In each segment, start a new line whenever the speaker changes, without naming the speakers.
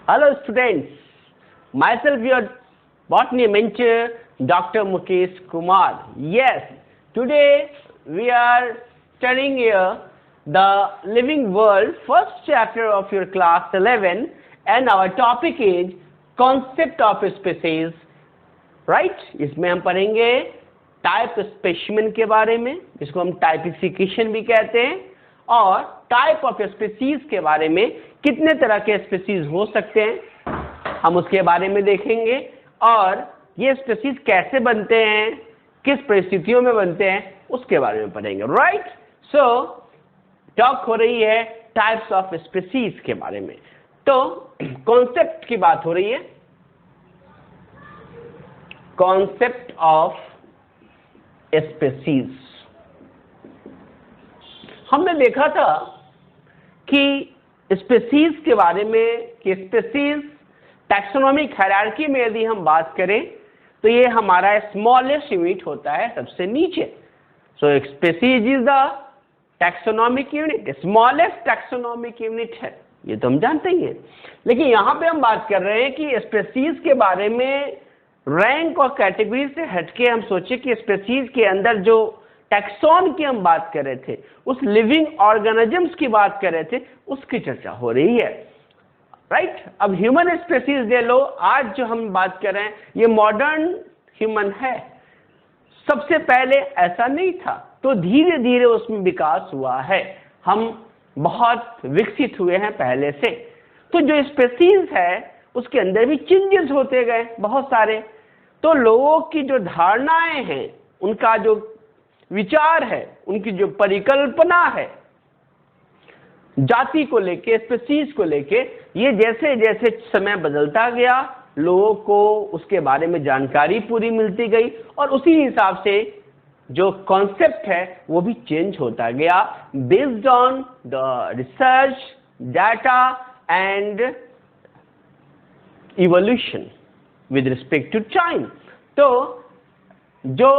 Hello students, myself your botany mentor Dr. Mukesh Kumar. Yes, today we are studying here the living world first chapter of your class 11 and our topic is concept of species. Right? इसमें हम पढ़ेंगे type specimen के बारे में जिसको हम typification भी कहते हैं और टाइप ऑफ स्पीसीज के बारे में कितने तरह के स्पीसीज हो सकते हैं हम उसके बारे में देखेंगे और ये स्पीसीज कैसे बनते हैं किस परिस्थितियों में बनते हैं उसके बारे में पढ़ेंगे राइट सो टॉक हो रही है टाइप्स ऑफ स्पीसीज के बारे में तो कॉन्सेप्ट की बात हो रही है कॉन्सेप्ट ऑफ स्पीसीज हमने देखा था कि स्पीसीज के बारे में कि स्पीसीज टैक्सोनॉमिक हायरार्की में यदि हम बात करें तो ये हमारा स्मॉलेस्ट यूनिट होता है सबसे नीचे so species is the taxonomic unit smallest taxonomic unit है ये तो हम जानते ही हैं लेकिन यहां पे हम बात कर रहे हैं कि स्पीसीज के बारे में रैंक और कैटेगरी से हटके हम सोचे कि स्पीसीज के अंदर जो टैक्सॉन की हम बात कर रहे थे उस लिविंग ऑर्गेनिजम्स की बात कर रहे थे उसकी चर्चा हो रही है राइट अब ह्यूमन स्पीसीज ले लो आज जो हम बात कर रहे हैं ये मॉडर्न ह्यूमन है सबसे पहले ऐसा नहीं था तो धीरे धीरे उसमें विकास हुआ है हम बहुत विकसित हुए हैं पहले से तो जो स्पीसीज है उसके अंदर भी चेंजेस होते गए बहुत सारे तो लोगों की जो धारणाएं हैं उनका जो विचार है उनकी जो परिकल्पना है जाति को लेके स्पीसीज को लेके ये जैसे जैसे समय बदलता गया लोगों को उसके बारे में जानकारी पूरी मिलती गई और उसी हिसाब से जो कॉन्सेप्ट है वो भी चेंज होता गया based on the research data and evolution with respect to time तो जो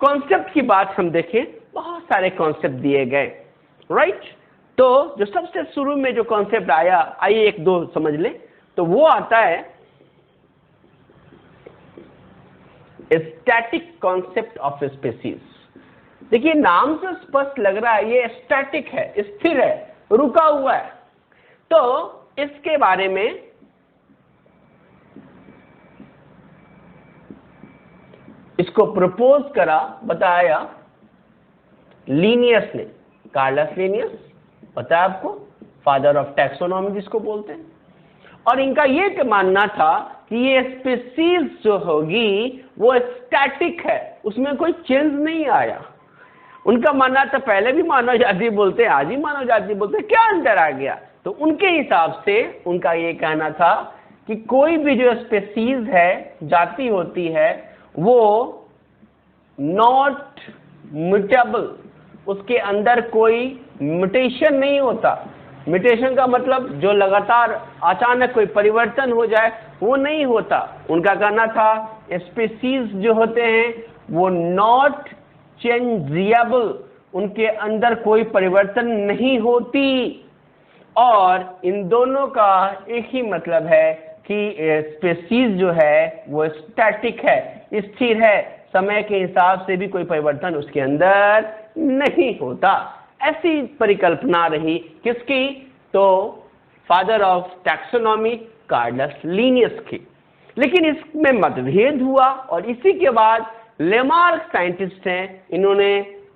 कॉन्सेप्ट की बात हम देखें बहुत सारे कॉन्सेप्ट दिए गए राइट तो जो सबसे शुरू में जो कॉन्सेप्ट आया आइए एक दो समझ लें तो वो आता है स्टैटिक कॉन्सेप्ट ऑफ स्पीसीज देखिए नाम से स्पष्ट लग रहा है ये स्टैटिक है स्थिर है रुका हुआ है तो इसके बारे में इसको प्रपोज करा बताया लीनियस ने कार्लस लीनियस पता है आपको फादर ऑफ टैक्सोनॉमी जिसको बोलते हैं और इनका ये मानना था कि ये स्पीसीज जो होगी वो स्टैटिक है उसमें कोई चेंज नहीं आया उनका मानना था पहले भी मानव जाति बोलते हैं आज ही मानव जाति बोलते हैं क्या अंतर आ गया तो उनके हिसाब से उनका ये कहना था कि कोई भी जो स्पीसीज है जाति होती है वो नॉट म्यूटेबल उसके अंदर कोई म्यूटेशन नहीं होता म्यूटेशन का मतलब जो लगातार अचानक कोई परिवर्तन हो जाए वो नहीं होता उनका कहना था स्पीसीज जो होते हैं वो नॉट चेंजेबल उनके अंदर कोई परिवर्तन नहीं होती और इन दोनों का एक ही मतलब है कि स्पीसीज जो है वो स्टैटिक है स्थिर है समय के हिसाब से भी कोई परिवर्तन उसके अंदर नहीं होता ऐसी परिकल्पना रही किसकी तो father of taxonomy Carolus Linnaeus की लेकिन इसमें मतभेद हुआ और इसी के बाद लेमार्क साइंटिस्ट हैं इन्होंने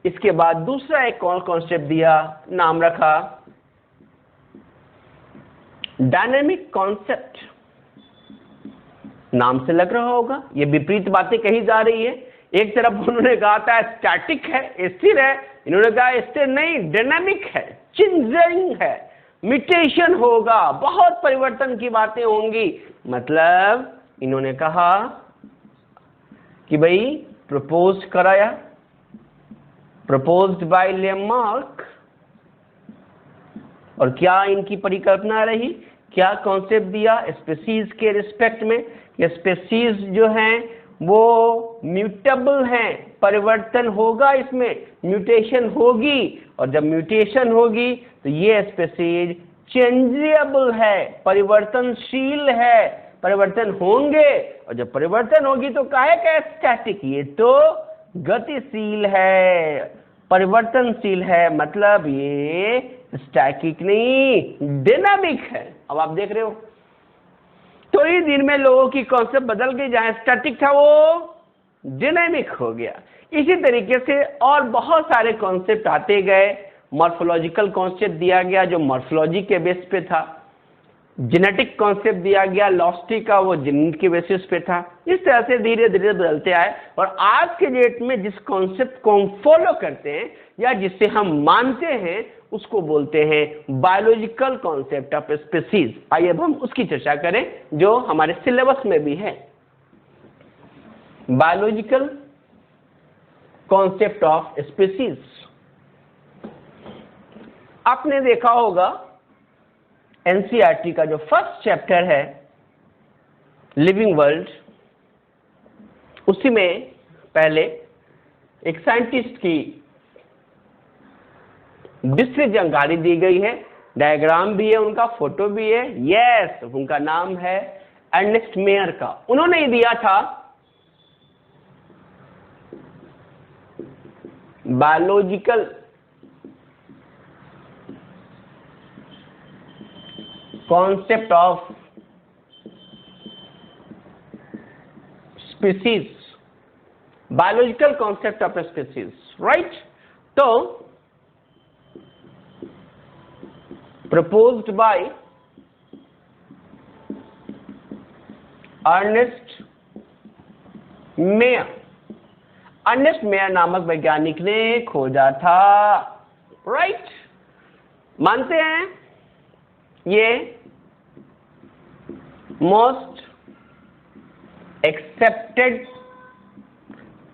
इसके बाद दूसरा एक कॉन्सेप्ट दिया नाम रखा डायनेमिक कॉन्सेप्ट नाम से लग रहा होगा ये विपरीत बातें कही जा रही है एक तरफ उन्होंने कहा था स्टैटिक है स्थिर है इन्होंने कहा स्थिर नहीं डायनामिक है चेंजिंग है म्यूटेशन होगा बहुत परिवर्तन की बातें होंगी मतलब इन्होंने कहा कि भाई प्रपोज कराया प्रपोज्ड बाय लेमार्क और क्या इनकी परिकल्पना रही क्या कॉन्सेप्ट दिया स्पीसीज के रिस्पेक्ट में स्पीसीज जो हैं वो म्यूटेबल हैं परिवर्तन होगा इसमें म्यूटेशन होगी और जब म्यूटेशन होगी तो ये स्पीसीज चेंजेबल है, परिवर्तनशील है, परिवर्तन होंगे, और जब परिवर्तन होगी तो काहे का स्टैटिक, ये तो गतिशील है, परिवर्तनशील है, मतलब ये स्टैटिक नहीं डायनामिक है। अब आप देख रहे हो थोड़ी देर में लोगों की कॉन्सेप्ट बदल गई, जहां स्टैटिक था वो डायनामिक हो गया। इसी तरीके से और बहुत सारे कॉन्सेप्ट आते गए, मॉर्फोलॉजिकल कॉन्सेप्ट दिया गया जो मॉर्फोलॉजी के बेस पे था, जेनेटिक कॉन्सेप्ट दिया गया लॉस्टी का, वो जीन के बेसिस पे था। इस तरह से धीरे धीरे बदलते आए, और आज के डेट में जिस कॉन्सेप्ट को हम फॉलो करते हैं या जिसे हम मानते हैं उसको बोलते हैं बायोलॉजिकल कॉन्सेप्ट ऑफ स्पीसीज। आइए अब हम उसकी चर्चा करें जो हमारे सिलेबस में भी है, बायोलॉजिकल कॉन्सेप्ट ऑफ स्पीसीज। आपने देखा होगा एनसीईआरटी का जो फर्स्ट चैप्टर है लिविंग वर्ल्ड, उसी में पहले एक साइंटिस्ट की विस्तृत जानकारी दी गई है, डायग्राम भी है, उनका फोटो भी है। यस, उनका नाम है अर्नेस्ट मेयर का। उन्होंने ही दिया था biological concept of species, biological concept of species, right. तो proposed by Ernst Mayr. Ernst Mayr नामक वैज्ञानिक ने खोजा था, राइट। मानते हैं ये most accepted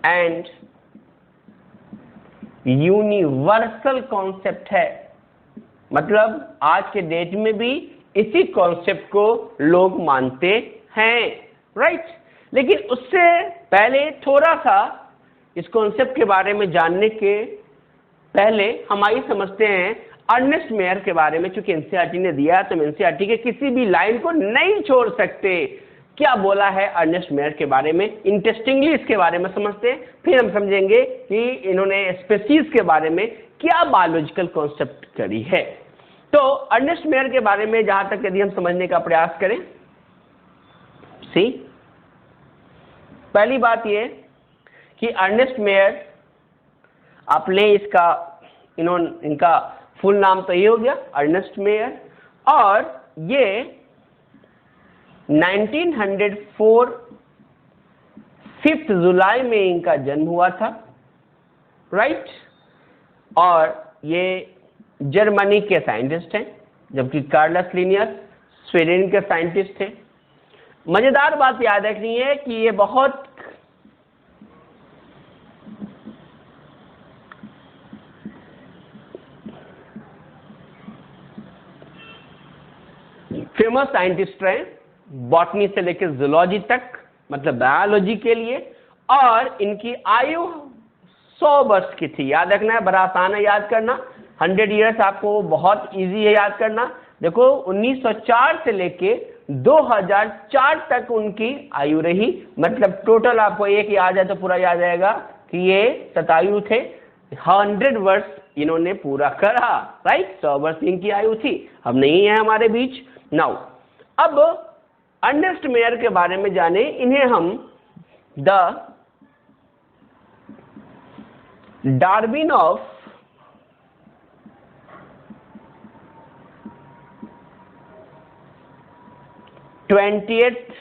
and universal concept है, मतलब आज के डेट में भी इसी कॉन्सेप्ट को लोग मानते हैं, राइट। लेकिन उससे पहले थोड़ा सा इस कॉन्सेप्ट के बारे में जानने के पहले हम आइए समझते हैं अर्नेस्ट मेयर के बारे में। चूंकि एनसीईआरटी ने दिया है तो हम एनसीईआरटी के किसी भी लाइन को नहीं छोड़ सकते। क्या बोला है अर्नेस्ट मेयर के बारे में, इंटरेस्टिंगली इसके बारे में समझते हैं, फिर हम समझेंगे कि इन्होंने स्पीसीज के बारे में क्या बायोलॉजिकल कॉन्सेप्ट करी है। तो अर्नेस्ट मेयर के बारे में जहां तक यदि हम समझने का प्रयास करें, सी पहली बात यह कि अर्नेस्ट मेयर, आप ले इसका इनका फुल नाम तो ये हो गया अर्नेस्ट मेयर, और ये 1904 5 जुलाई में इनका जन्म हुआ था, राइट। और ये जर्मनी के साइंटिस्ट हैं, जबकि कार्लस लिनियस स्वीडन के साइंटिस्ट थे। मजेदार बात याद रखनी है कि ये बहुत फेमस साइंटिस्ट रहे, बॉटनी से लेकर जूलॉजी तक, मतलब बायोलॉजी के लिए, और इनकी आयु 100 वर्ष की थी। याद रखना है, बड़ा आसान है याद करना, 100 ईयर्स आपको बहुत इजी है याद करना। देखो 1904 से लेके 2004 तक उनकी आयु रही, मतलब टोटल आपको एक याद है तो पूरा याद आएगा कि ये शतायु थे। 100 वर्ष इन्होंने पूरा करा, राइट। 100 वर्ष इनकी आयु थी, अब नहीं है हमारे बीच। नाउ अब अर्नेस्ट मेयर के बारे में जाने, इन्हें हम the Darwin of twentieth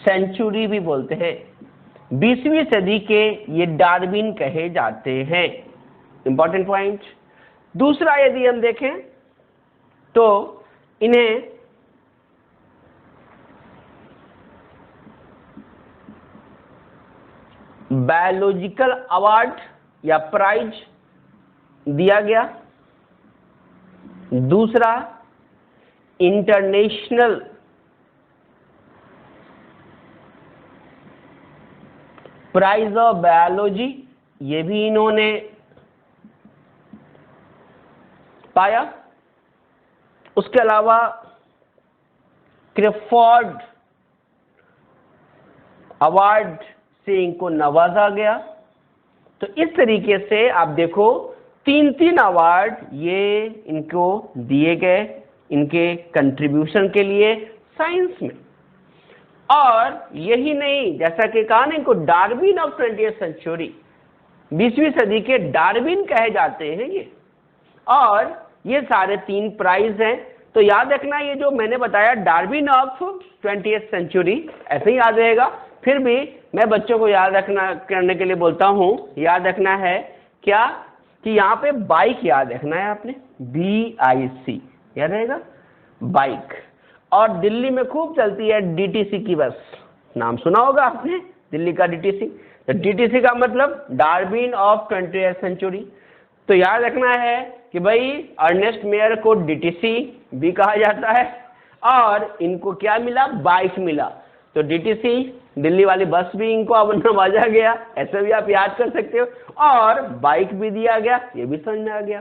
century भी बोलते हैं। 20वीं सदी के ये डार्विन कहे जाते हैं। Important point. दूसरा यदि हम देखें तो इन्हें बायोलॉजिकल अवार्ड या प्राइज दिया गया। दूसरा इंटरनेशनल प्राइज ऑफ बायोलॉजी, ये भी इन्होंने पाया। उसके अलावा क्रेफोर्ड अवार्ड से इनको नवाजा गया। तो इस तरीके से आप देखो 3 अवार्ड ये इनको दिए गए इनके कंट्रीब्यूशन के लिए साइंस में। और यही नहीं, जैसा कि कहा ना, इनको डार्विन ऑफ 20th सेंचुरी, 20वीं सदी के डार्विन कहे जाते हैं ये। और ये सारे 3 प्राइज हैं। तो याद रखना, ये जो मैंने बताया डार्विन ऑफ 20th सेंचुरी, ऐसे ही याद रहेगा। फिर भी मैं बच्चों को याद रखना करने के लिए बोलता हूं, याद रखना है क्या कि यहाँ पे बाइक याद रखना है आपने, BIC याद रहेगा, बाइक। और दिल्ली में खूब चलती है DTC की बस, नाम सुना होगा आपने, दिल्ली का DTC। तो DTC का मतलब डार्विन ऑफ 20th सेंचुरी। तो याद रखना है कि भाई अर्नेस्ट मेयर को DTC भी कहा जाता है, और इनको क्या मिला, बाइक मिला। तो DTC दिल्ली वाली बस भी इनको अब नवाजा गया, ऐसे भी आप याद कर सकते हो, और बाइक भी दिया गया, ये भी समझ में आ गया।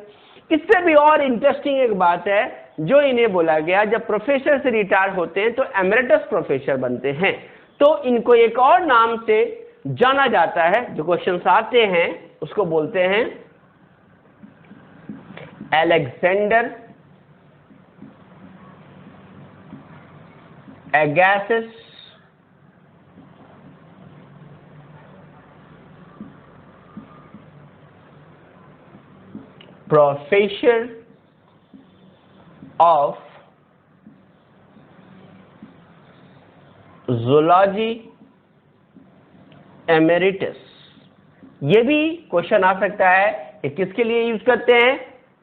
इससे भी और इंटरेस्टिंग एक बात है जो इन्हें बोला गया, जब प्रोफेसर से रिटायर होते हैं तो एमरेटस प्रोफेसर बनते हैं। तो इनको एक और नाम से जाना जाता है, जो क्वेश्चन आते हैं उसको बोलते हैं Alexander Agassiz professor of zoology emeritus. ये भी क्वेश्चन आ सकता है, ये किसके लिए यूज करते हैं,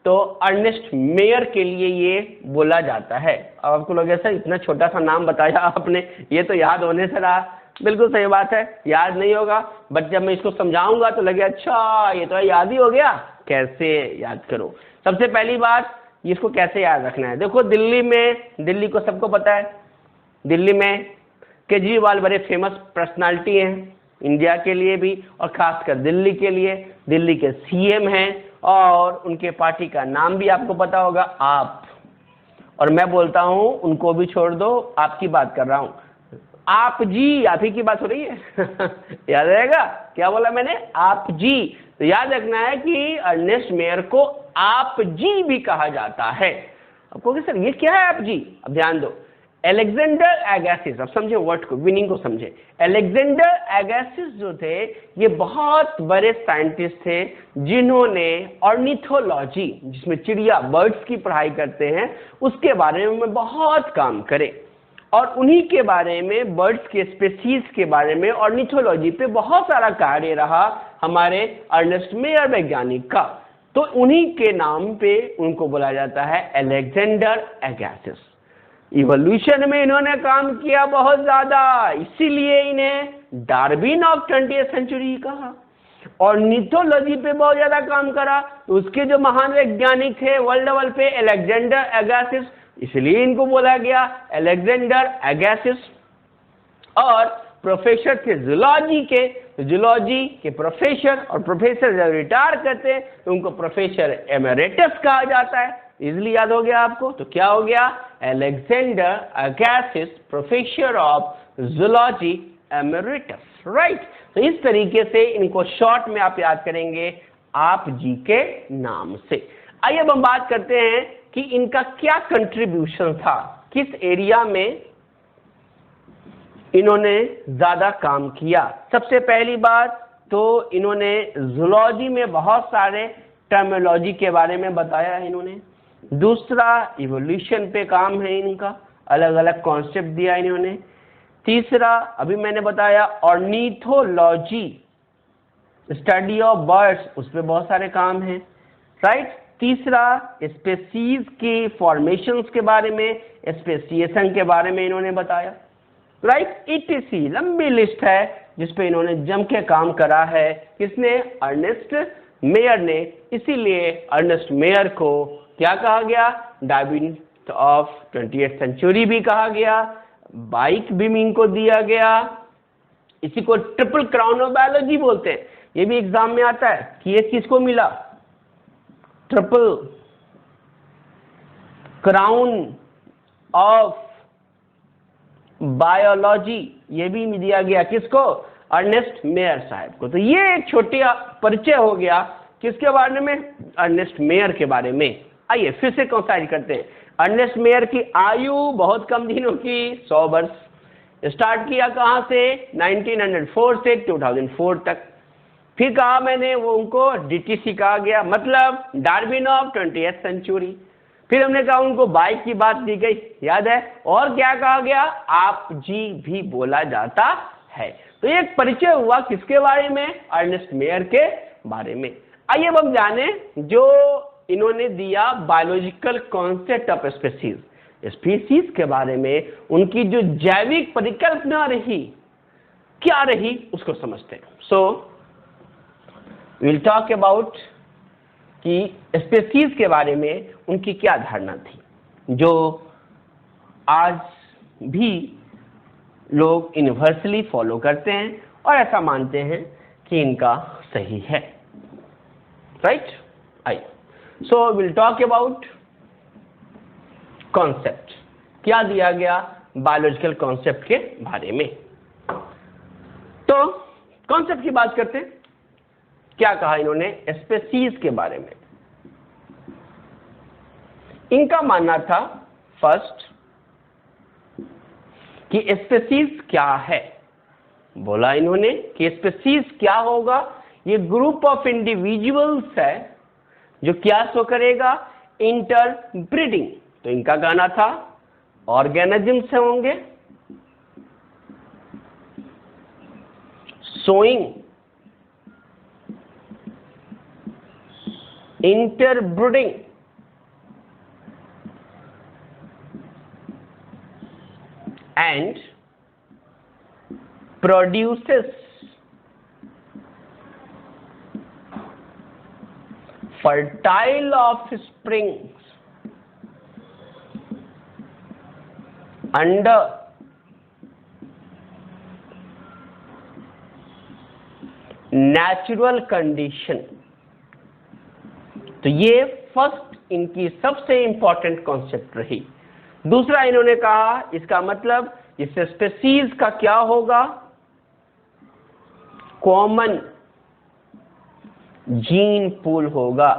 तो अर्नेस्ट मेयर के लिए ये बोला जाता है। अब आपको लोग ऐसा इतना छोटा सा नाम बताया आपने, ये तो याद होने से रहा, बिल्कुल सही बात है, याद नहीं होगा, बट जब मैं इसको समझाऊंगा तो लगे अच्छा ये तो याद ही हो गया। कैसे याद करो, सबसे पहली बात इसको कैसे याद रखना है। देखो दिल्ली में, दिल्ली को सबको पता है, दिल्ली में केजरीवाल बड़े फेमस पर्सनालिटी हैं इंडिया के लिए भी, और खासकर दिल्ली के लिए। दिल्ली के CM हैं, और उनके पार्टी का नाम भी आपको पता होगा, आप। और मैं बोलता हूं उनको भी छोड़ दो, आपकी बात कर रहा हूं, आप जी, आप ही की बात हो रही है याद रहेगा क्या बोला मैंने, आप जी। तो याद रखना है कि अर्नेस्ट मेयर को आप जी भी कहा जाता है। अब कहोगे सर ये क्या है आप जी, अब ध्यान दो, अलेक्जेंडर अगेसिस, अब समझे वर्ड को, मीनिंग को समझे। अलेक्जेंडर अगेसिस जो थे ये बहुत बड़े साइंटिस्ट थे, जिन्होंने ऑर्निथोलॉजी, जिसमें चिड़िया बर्ड्स की पढ़ाई करते हैं, उसके बारे में बहुत काम करे। और उन्हीं के बारे में, बर्ड्स के स्पीसीज के बारे में, ऑर्निथोलॉजी पे बहुत सारा कार्य रहा हमारे अर्नेस्ट मेयर वैज्ञानिक का। तो उन्हीं के नाम पे उनको बोला जाता है अलेक्जेंडर अगेसिस। इवोल्यूशन में इन्होंने काम किया बहुत ज्यादा, इसीलिए इन्हें डार्विन ऑफ 20th सेंचुरी कहा। ऑर्निथोलॉजी पे बहुत ज्यादा काम करा, तो उसके जो महान वैज्ञानिक थे वर्ल्ड लेवल पे, अलेक्जेंडर अगेसिस, इसलिए इनको बोला गया अलेक्जेंडर अगेसिस। और प्रोफेसर थे जूलॉजी के, जूलॉजी के प्रोफेसर, और प्रोफेसर जब रिटायर करते हैं तो उनको प्रोफेसर एमेरिटस कहा जाता है। इजिली याद हो गया आपको, तो क्या हो गया, Alexander Agassiz professor of zoology emeritus, right. तो इस तरीके से इनको शॉर्ट में आप याद करेंगे आप जी के नाम से। आइए अब हम बात करते हैं कि इनका क्या कंट्रीब्यूशन था, किस एरिया में इन्होंने ज्यादा काम किया। सबसे पहली बात तो इन्होंने जूलॉजी में बहुत सारे टर्मिनोलॉजी के बारे में बताया है इन्होंने। दूसरा इवोल्यूशन पे काम है इनका, अलग अलग कॉन्सेप्ट दिया इन्होंने। तीसरा अभी मैंने बताया ऑर्निथोलॉजी, स्टडी ऑफ बर्ड्स, उस पर बहुत सारे काम हैं, राइट। तीसरा स्पेसीज की फॉर्मेशंस के बारे में, स्पेसिएशन के बारे में इन्होंने बताया, राइट। ETC लंबी लिस्ट है जिसपे इन्होंने जम के काम करा है, किसने, अर्नेस्ट मेयर ने। इसीलिए अर्नेस्ट मेयर को क्या कहा गया, डार्विन ऑफ 20th सेंचुरी भी कहा गया, बाइक भी इनको दिया गया। इसी को ट्रिपल क्राउन ऑफ बायोलॉजी बोलते हैं। ये भी एग्जाम में आता है कि ये किसको मिला, ट्रिपल क्राउन ऑफ बायोलॉजी, ये भी दिया गया किसको? अर्नेस्ट मेयर साहब को। तो ये एक छोटी परिचय हो गया किसके बारे में? अर्नेस्ट मेयर के बारे में। आइए फिर से कंसाइज करते हैं। अर्नेस्ट मेयर की आयु बहुत कम दिनों की, 100 वर्ष। स्टार्ट किया कहां से? 1904 से 2004 तक। फिर कहा मैंने वो उनको डीटीसी कहा गया, मतलब डार्विन ऑफ 20th सेंचुरी। फिर हमने कहा उनको बाइक की बात दी गई, याद है? और क्या कहा गया? आप जी भी बोला जाता है। तो ये एक परिचय हुआ किसके बारे में? अर्नेस्ट मेयर के बारे में। आइए अब हम जाने जो इन्होंने दिया biological concept of species, species के बारे में उनकी जो जैविक परिकल्पना रही, क्या रही, उसको समझते हैं। सो विल टॉक अबाउट कि स्पीसीज के बारे में उनकी क्या धारणा थी, जो आज भी लोग यूनिवर्सली फॉलो करते हैं और ऐसा मानते हैं कि इनका सही है। राइट? आइए, so will talk about concept, क्या दिया गया बायोलॉजिकल कॉन्सेप्ट के बारे में। तो कॉन्सेप्ट की बात करते हैं। क्या कहा इन्होंने स्पीसीज के बारे में? इनका मानना था फर्स्ट कि स्पीसीज क्या है। बोला इन्होंने कि स्पीसीज क्या होगा? ये ग्रुप ऑफ इंडिविजुअल्स है जो क्या शो करेगा? इंटरब्रीडिंग। तो इनका कहना था ऑर्गेनिजम्स होंगे showing interbreeding and produces fertile offsprings under natural condition। तो ये फर्स्ट इनकी सबसे इंपॉर्टेंट कॉन्सेप्ट रही। दूसरा इन्होंने कहा इसका मतलब इस स्पीसीज का क्या होगा? कॉमन जीन पूल होगा,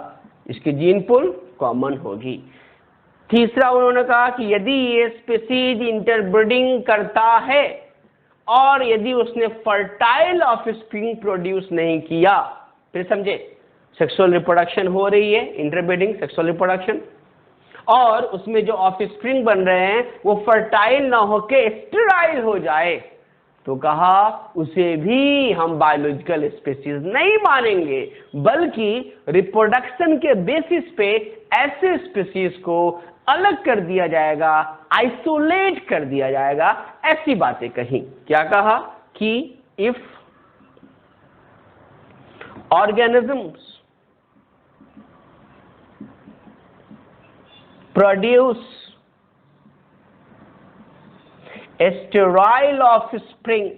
इसकी जीन पूल कॉमन होगी। तीसरा उन्होंने कहा कि यदि ये स्पीसीज इंटरब्रीडिंग करता है और यदि उसने फर्टाइल ऑफस्प्रिंग प्रोड्यूस नहीं किया, फिर समझे सेक्सुअल रिप्रोडक्शन हो रही है, इंटरब्रीडिंग सेक्सुअल रिप्रोडक्शन, और उसमें जो ऑफस्प्रिंग बन रहे हैं वो फर्टाइल ना होके स्टेराइल हो जाए, तो कहा उसे भी हम बायोलॉजिकल स्पीसीज नहीं मानेंगे, बल्कि रिप्रोडक्शन के बेसिस पे ऐसे स्पीसीज को अलग कर दिया जाएगा, आइसोलेट कर दिया जाएगा, ऐसी बातें कही। क्या कहा कि if organisms produce sterile offspring,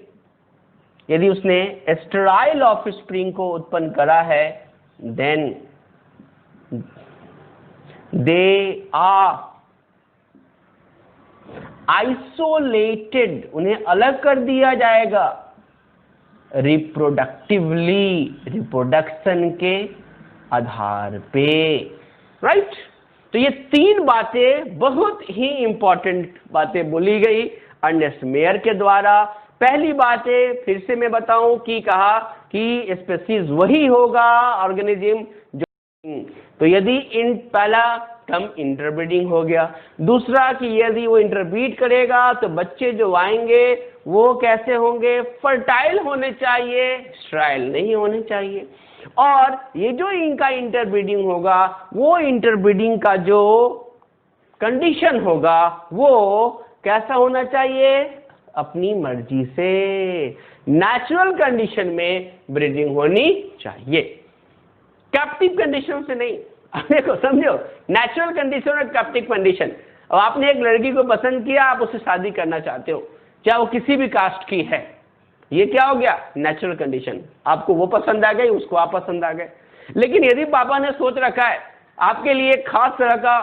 यदि उसने स्टेराइल ऑफस्प्रिंग को उत्पन्न करा है, देन दे आर आइसोलेटेड, उन्हें अलग कर दिया जाएगा रिप्रोडक्टिवली, रिप्रोडक्शन के आधार पे। राइट? तो ये तीन बातें बहुत ही इंपॉर्टेंट बातें बोली गई अर्नेस्ट मेयर के द्वारा। पहली बातें फिर से मैं बताऊं कि कहा कि स्पीसीज वही होगा ऑर्गेनिज्म जो, तो यदि इन पहला टर्म इंटरब्रीडिंग हो गया, दूसरा कि यदि वो इंटरब्रीड करेगा तो बच्चे जो आएंगे वो कैसे होंगे? फर्टाइल होने चाहिए, स्टेराइल नहीं होने चाहिए, और ये जो इनका इंटरब्रीडिंग होगा वो इंटरब्रीडिंग का जो कंडीशन होगा वो कैसा होना चाहिए? अपनी मर्जी से, नेचुरल कंडीशन में ब्रीडिंग होनी चाहिए, कैप्टिव कंडीशन से नहीं। अब देखो समझो, नेचुरल कंडीशन और कैप्टिव कंडीशन। अब आपने एक लड़की को पसंद किया, आप उससे शादी करना चाहते हो, चाहे वो किसी भी कास्ट की है, ये क्या हो गया? Natural condition. आपको वो पसंद आ गई, उसको आप पसंद आ गए। लेकिन यदि पापा ने सोच रखा है आपके लिए खास तरह का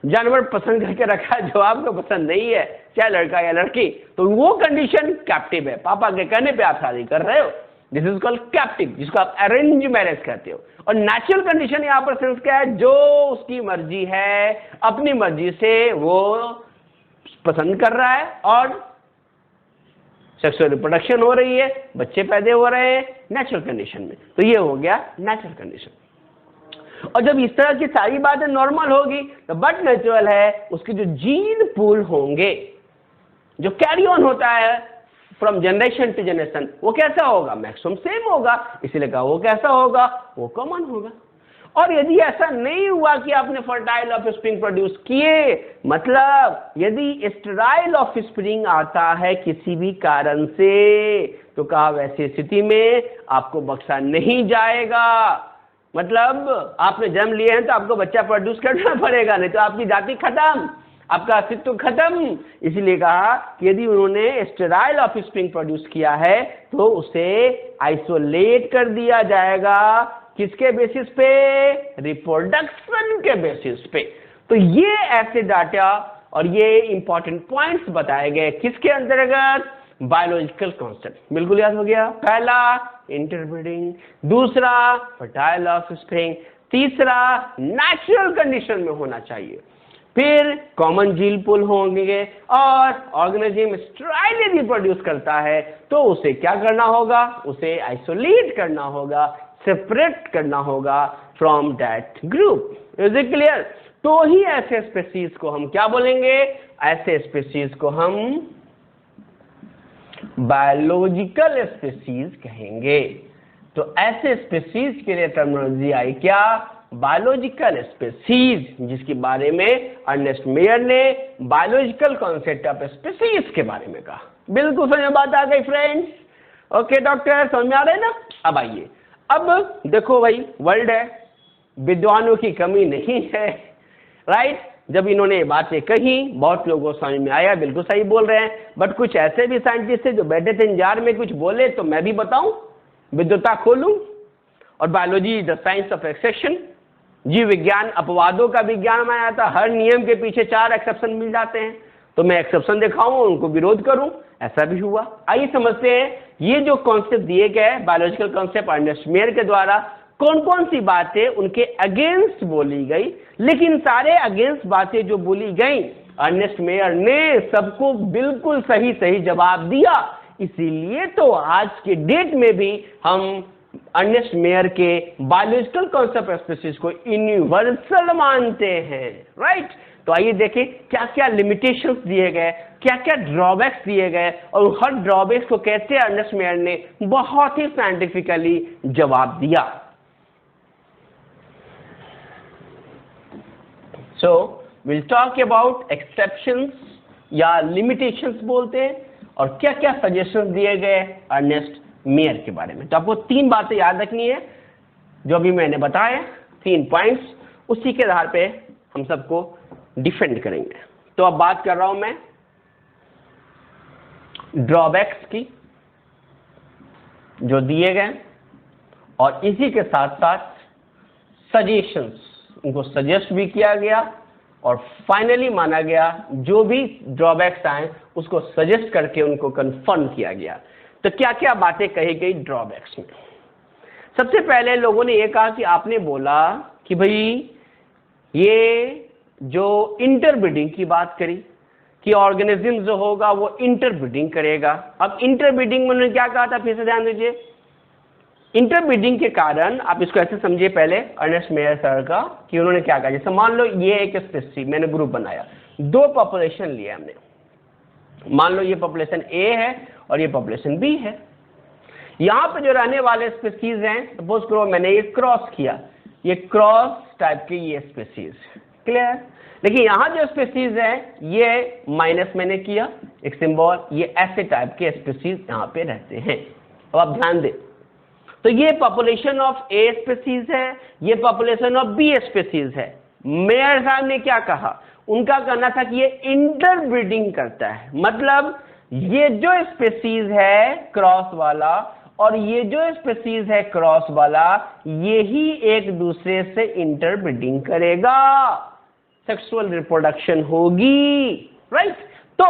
जानवर पसंद करके रखा है जो आपको पसंद नहीं है, चाहे लड़का या लड़की, तो वो कंडीशन कैप्टिव है, पापा के कहने पे आप शादी कर रहे हो, दिस इज कॉल्ड कैप्टिव, जिसको आप अरेंज मैरिज कहते हो। और नेचुरल कंडीशन यहाँ पर सिर्फ क्या है, जो उसकी मर्जी है, अपनी मर्जी से वो पसंद कर रहा है और सेक्सुअल रिप्रोडक्शन हो रही है, बच्चे पैदा हो रहे हैं नेचुरल कंडीशन में, तो ये हो गया नेचुरल कंडीशन। और जब इस तरह की सारी बातें नॉर्मल होगी तो बट नेचुरल है उसके जो जीन पूल होंगे, जो कैरी ऑन होता है फ्रॉम जनरेशन टू जनरेशन, वो कैसा होगा, मैक्सिमम सेम होगा, इसीलिए कहा वो कैसा होगा, वो कॉमन होगा। और यदि ऐसा नहीं हुआ कि आपने फर्टाइल ऑफस्प्रिंग प्रोड्यूस किए, मतलब यदि स्टेराइल ऑफस्प्रिंग आता है किसी भी कारण से, तो कहा वैसी स्थिति में आपको बख्शा नहीं जाएगा। मतलब आपने जन्म लिए हैं तो आपको बच्चा प्रोड्यूस करना पड़ेगा, नहीं तो आपकी जाति खत्म, आपका अस्तित्व खत्म। इसीलिए कहा कि यदि उन्होंने स्टेराइल ऑफस्प्रिंग प्रोड्यूस किया है तो उसे आइसोलेट कर दिया जाएगा, किसके बेसिस पे, रिप्रोडक्शन के बेसिस पे। तो ये ऐसे डाटा और ये इंपॉर्टेंट पॉइंट्स बताए गए किसके अंतर्गत, बायोलॉजिकल कॉन्सेप्ट। बिल्कुल याद हो गया, पहला इंटरब्रीडिंग, दूसरा फर्टाइल ऑफस्प्रिंग, तीसरा नेचुरल कंडीशन में होना चाहिए, फिर कॉमन जीन पूल होंगे, और ऑर्गेनिज्म स्टेराइल यदि प्रोड्यूस करता है तो उसे क्या करना होगा, उसे आइसोलेट करना होगा, सेपरेट करना होगा from that group. Is it clear? तो ही ऐसे स्पीसीज को हम क्या बोलेंगे, ऐसे स्पीसीज को हम बायोलॉजिकल स्पीसीज कहेंगे। तो ऐसे स्पीसीज के लिए टर्मिनोलॉजी आई क्या, बायोलॉजिकल स्पीसीज, जिसके बारे में अर्नेस्ट मेयर ने बायोलॉजिकल कॉन्सेप्ट ऑफ स्पीसीज के बारे में कहा। बिल्कुल समझ में बात आ गई फ्रेंड्स? ओके डॉक्टर, समझ में आ रहे ना? अब आइए, अब देखो भाई, वर्ल्ड है, विद्वानों की कमी नहीं है, राइट। जब इन्होंने ये बातें कही बहुत लोगों को समझ में आया, बिल्कुल सही बोल रहे हैं, बट कुछ ऐसे भी साइंटिस्ट थे जो बैठे थे इंतजार में कुछ बोले तो मैं भी बताऊं, विद्वता खोलूं। और biology the science of exception, जीव विज्ञान अपवादों का विज्ञान माना जाता, हर नियम के पीछे 4 एक्सेप्शन मिल जाते हैं, तो मैं एक्सेप्शन दिखाऊं और उनको विरोध करूं, ऐसा भी हुआ। आइए समझते हैं ये जो कॉन्सेप्ट दिए गए बायोलॉजिकल कॉन्सेप्ट अर्नेस्ट मेयर के द्वारा, कौन कौन सी बातें उनके अगेंस्ट बोली गई। लेकिन सारे अगेंस्ट बातें जो बोली गई, अर्नेस्ट मेयर ने सबको बिल्कुल सही सही जवाब दिया। इसीलिए तो आज के डेट में भी हम अर्नेस्ट मेयर के बायोलॉजिकल कॉन्सेप्ट ऑफ स्पीसीज को यूनिवर्सल मानते हैं, राइट। तो आइए देखें क्या क्या लिमिटेशंस दिए गए, क्या क्या ड्रॉबैक्स दिए गए, और हर ड्रॉबैक्स को कैसे अर्नेस्ट मेयर ने बहुत ही साइंटिफिकली जवाब दिया। So we'll talk about exceptions या limitations बोलते हैं, और क्या क्या सजेशंस दिए गए अर्नेस्ट मेयर के बारे में। तो आपको 3 बातें याद रखनी है जो अभी मैंने बताया, 3 पॉइंट्स, उसी के आधार पे हम सबको डिफेंड करेंगे। तो अब बात कर रहा हूं मैं ड्रॉबैक्स की जो दिए गए, और इसी के साथ साथ सजेशंस, उनको सजेस्ट भी किया गया और फाइनली माना गया जो भी ड्रॉबैक्स आए उसको सजेस्ट करके उनको कंफर्म किया गया। तो क्या क्या बातें कही गई ड्रॉबैक्स में। सबसे पहले लोगों ने ये कहा कि आपने बोला कि भाई ये जो इंटरब्रीडिंग की बात करी कि ऑर्गेनिज्म जो होगा वो इंटरब्रीडिंग करेगा। अब इंटरब्रीडिंग में उन्होंने क्या कहा था, फिर से ध्यान दीजिए। इंटरब्रीडिंग के कारण आप इसको ऐसे समझिए पहले अर्नेस्ट मेयर सर का, कि उन्होंने क्या कहा, जैसे मान लो ये एक स्पीसीज, मैंने ग्रुप बनाया, 2 पॉपुलेशन लिया हमने, मान लो ये पॉपुलेशन ए है और ये पॉपुलेशन बी है। यहाँ पे जो रहने वाले स्पीसीज हैं, सपोज करो मैंने ये क्रॉस किया, ये क्रॉस टाइप के ये स्पीसीज, क्लियर। लेकिन यहाँ जो स्पीसीज है ये माइनस मैंने किया एक सिंबल, ये ऐसे टाइप के स्पीसीज यहाँ पे रहते हैं। अब आप ध्यान दें, तो ये पॉपुलेशन ऑफ ए स्पीसीज है, ये पॉपुलेशन ऑफ बी स्पीसीज है। मेयर साहब ने क्या कहा, उनका कहना था कि ये इंटरब्रीडिंग करता है, मतलब ये जो स्पीसीज है क्रॉस वाला और ये जो स्पीसीज है क्रॉस वाला, ये ही एक दूसरे से इंटरब्रीडिंग करेगा। सेक्सुअल रिप्रोडक्शन होगी, राइट। तो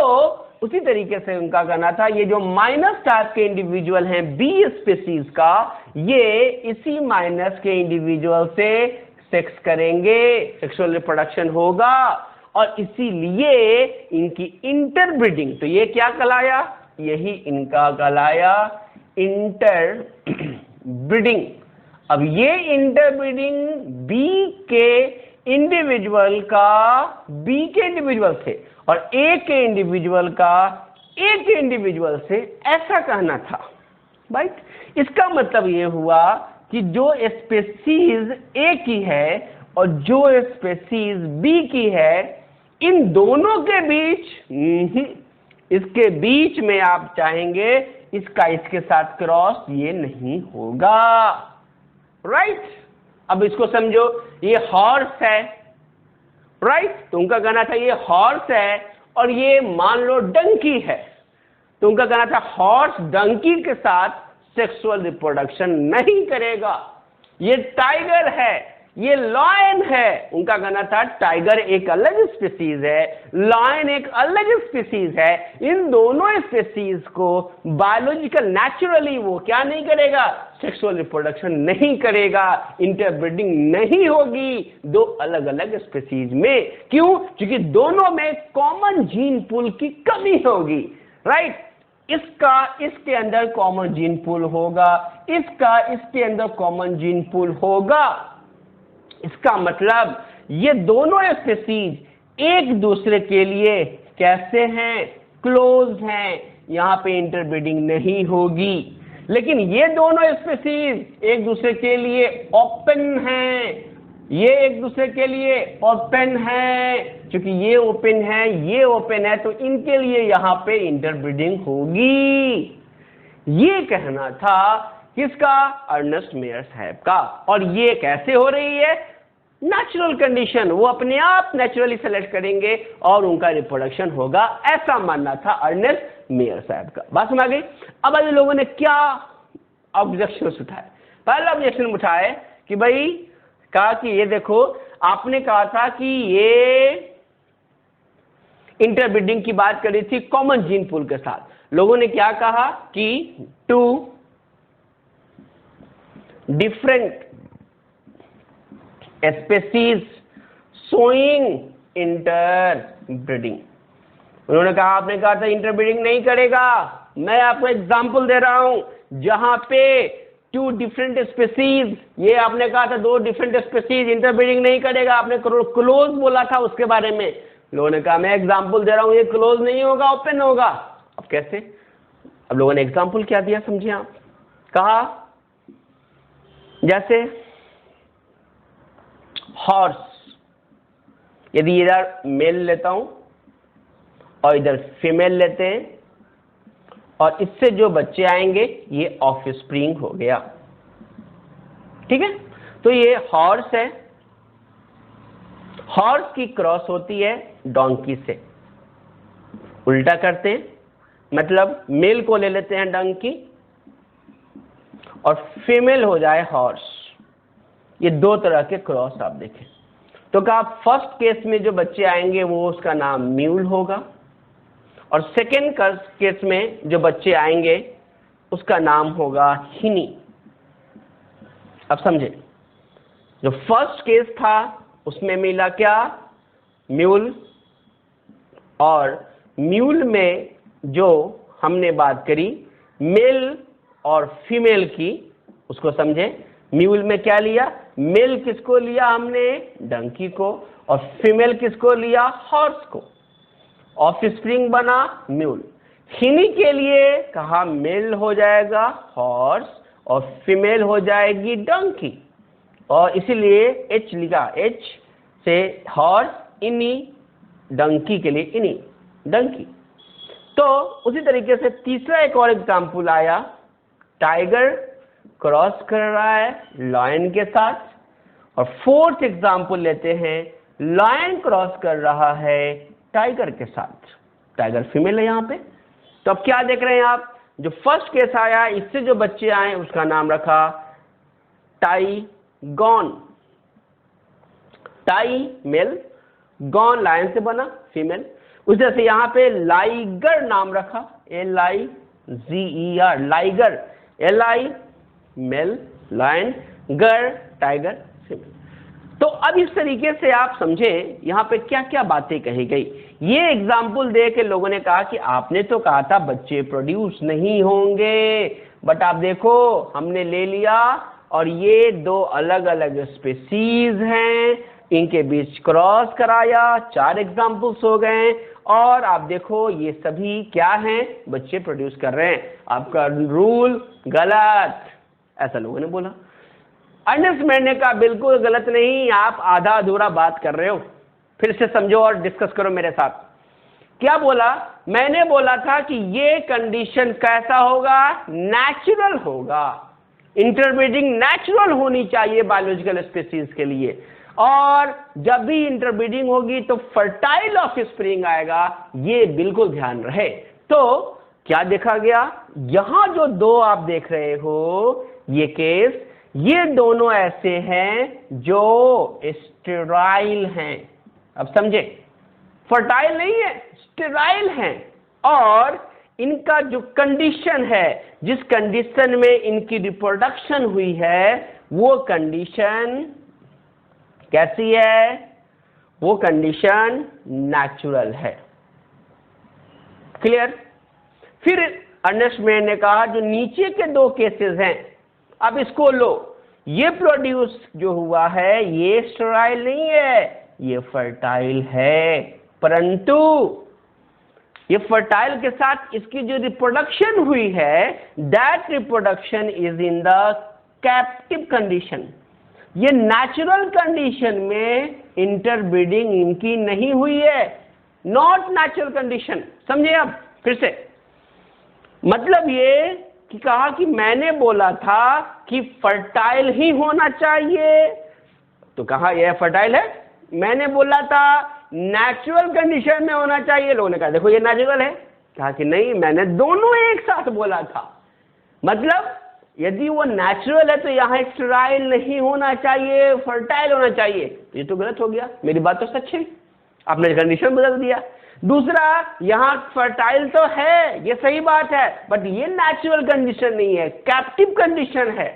उसी तरीके से उनका कहना था ये जो माइनस टाइप के इंडिविजुअल हैं बी स्पीसीज का, ये इसी माइनस के इंडिविजुअल से सेक्स करेंगे, सेक्सुअल रिप्रोडक्शन होगा, और इसीलिए इनकी इंटरब्रीडिंग, तो ये क्या कहलाया, यही इनका कहलाया इंटरब्रीडिंग। अब ये इंटरब्रीडिंग बी के इंडिविजुअल का बी के इंडिविजुअल से और ए के इंडिविजुअल का ए के इंडिविजुअल से, ऐसा कहना था, राइट। इसका मतलब ये हुआ कि जो स्पेसीज ए की है और जो स्पेसीज बी की है, इन दोनों के बीच इसके बीच में आप चाहेंगे इसका इसके साथ क्रॉस, ये नहीं होगा, राइट। अब इसको समझो, ये हॉर्स है, राइट, तो उनका कहना था ये हॉर्स है और ये मान लो डंकी है, तो उनका कहना था हॉर्स डंकी के साथ सेक्सुअल रिप्रोडक्शन नहीं करेगा। ये टाइगर है, ये लॉयन है, उनका कहना था टाइगर एक अलग स्पीसीज है, लॉयन एक अलग स्पीसीज है, इन दोनों स्पीसीज को बायोलॉजिकल नेचुरली वो क्या नहीं करेगा, सेक्सुअल रिप्रोडक्शन नहीं करेगा, इंटरब्रीडिंग नहीं होगी दो अलग अलग स्पीसीज में। क्यों? क्योंकि दोनों में कॉमन जीन पूल की कमी होगी, राइट। इसका इसके अंदर कॉमन जीन पूल होगा, इसका इसके अंदर कॉमन जीन पूल होगा। इसका मतलब ये दोनों स्पीसीज एक दूसरे के लिए कैसे हैं, क्लोज हैं, यहां पे इंटरब्रीडिंग नहीं होगी। लेकिन ये दोनों स्पीसीज एक दूसरे के लिए ओपन हैं, ये एक दूसरे के लिए ओपन है, क्योंकि ये ओपन है ये ओपन है, तो इनके लिए यहां पे इंटरब्रीडिंग होगी। ये कहना था किसका, अर्नेस्ट मेयर साहब का। और ये कैसे हो रही है, नेचुरल कंडीशन, वो अपने आप नेचुरली सेलेक्ट करेंगे और उनका रिप्रोडक्शन होगा, ऐसा मानना था अर्नेस्ट मेयर साहब का। बात समझ आ गई। अब अभी लोगों ने क्या ऑब्जेक्शन उठाए, पहला ऑब्जेक्शन उठाए कि भाई कहा कि ये देखो आपने कहा था कि ये इंटरब्रीडिंग की बात करी थी कॉमन जीन पूल के साथ। लोगों ने क्या कहा कि two different species showing interbreeding. उन्होंने कहा, आपने कहा था इंटरब्रीडिंग नहीं करेगा, मैं आपको एग्जांपल दे रहा हूं जहां पे टू डिफरेंट स्पेसीज, ये आपने कहा था दो डिफरेंट स्पेसीज इंटरब्रीडिंग नहीं करेगा, आपने क्लोज बोला था उसके बारे में। लोगों ने कहा मैं एग्जांपल दे रहा हूं, ये क्लोज नहीं होगा ओपन होगा। अब कैसे? अब लोगों ने एग्जांपल क्या दिया समझिए आप। कहा जैसे हॉर्स, यदि इधर मेल लेता हूं और इधर फीमेल लेते हैं और इससे जो बच्चे आएंगे ये ऑफस्प्रिंग हो गया, ठीक है। तो ये हॉर्स है, हॉर्स की क्रॉस होती है डोंकी से। उल्टा करते हैं, मतलब मेल को ले लेते हैं डंकी और फीमेल हो जाए हॉर्स। ये दो तरह के क्रॉस आप देखें। तो कहा फर्स्ट केस में जो बच्चे आएंगे वो उसका नाम म्यूल होगा और सेकेंड केस में जो बच्चे आएंगे उसका नाम होगा हिनी। अब समझे, जो फर्स्ट केस था उसमें मिला क्या, म्यूल, और म्यूल में जो हमने बात करी मेल और फीमेल की, उसको समझे। म्यूल में क्या लिया, मेल किसको लिया हमने, डंकी को, और फीमेल किसको लिया, हॉर्स को। ऑफस्प्रिंग बना म्यूल। हिनी के लिए कहा मेल हो जाएगा हॉर्स और फीमेल हो जाएगी डंकी, और इसीलिए एच लिखा, एच से हॉर्स, इनी, डंकी के लिए इनी, डंकी। तो उसी तरीके से तीसरा एक और एग्जाम्पल आया, टाइगर क्रॉस कर रहा है लायन के साथ, और फोर्थ एग्जाम्पल लेते हैं, लायन क्रॉस कर रहा है टाइगर के साथ। टाइगर फीमेल है यहाँ पे। तो अब क्या देख रहे हैं आप, जो फर्स्ट केस आया इससे जो बच्चे आए उसका नाम रखा tigon. Ti male, gon lion से बना, फीमेल। उस तरह से यहाँ पे लाइगर नाम रखा, LIGER, liger, LI male, lion, ger tiger, female. तो अब इस तरीके से आप समझे यहाँ पे क्या क्या बातें कही गई। ये एग्जाम्पल दे के लोगों ने कहा कि आपने तो कहा था बच्चे प्रोड्यूस नहीं होंगे, बट आप देखो हमने ले लिया और ये दो अलग अलग स्पीसीज हैं, इनके बीच क्रॉस कराया, 4 एग्जाम्पल्स हो गए, और आप देखो ये सभी क्या हैं, बच्चे प्रोड्यूस कर रहे हैं। आपका रूल गलत, ऐसा लोगों ने बोला। अंडरस्टैंड ने कहा बिल्कुल गलत नहीं, आप आधा अधूरा बात कर रहे हो, फिर से समझो और डिस्कस करो मेरे साथ। क्या बोला? मैंने बोला था कि ये कंडीशन कैसा होगा, नेचुरल होगा, इंटरब्रीडिंग नेचुरल होनी चाहिए बायोलॉजिकल स्पीसीज के लिए, और जब भी इंटरब्रीडिंग होगी तो फर्टाइल ऑफस्प्रिंग आएगा, ये बिल्कुल ध्यान रहे। तो क्या देखा गया, यहां जो दो आप देख रहे हो ये केस, ये दोनों ऐसे हैं जो स्टेराइल हैं। अब समझे, फर्टाइल नहीं है, स्टेराइल हैं, और इनका जो कंडीशन है, जिस कंडीशन में इनकी रिप्रोडक्शन हुई है, वो कंडीशन कैसी है, वो कंडीशन नेचुरल है। क्लियर? फिर अर्नेस्ट ने कहा जो नीचे के 2 केसेस हैं, अब इसको लो, ये प्रोड्यूस जो हुआ है ये स्टेराइल नहीं है, ये फर्टाइल है, परंतु ये फर्टाइल के साथ इसकी जो रिप्रोडक्शन हुई है, that reproduction is in the captive condition. ये नेचुरल कंडीशन में इंटरब्रीडिंग इनकी नहीं हुई है, नॉट नेचुरल कंडीशन। समझे? अब फिर से मतलब ये कि कहा कि मैंने बोला था कि फर्टाइल ही होना चाहिए, तो कहा यह फर्टाइल है। मैंने बोला था नेचुरल कंडीशन में होना चाहिए, लोगों ने कहा देखो ये नेचुरल है। कहा कि नहीं, मैंने दोनों एक साथ बोला था। मतलब यदि वो नेचुरल है तो यहाँ स्टेराइल नहीं होना चाहिए, फर्टाइल होना चाहिए। ये तो गलत हो गया, मेरी बात तो सच है, आपने कंडीशन बदल दिया। दूसरा, यहां फर्टाइल तो है, ये सही बात है, बट ये नेचुरल कंडीशन नहीं है, कैप्टिव कंडीशन है।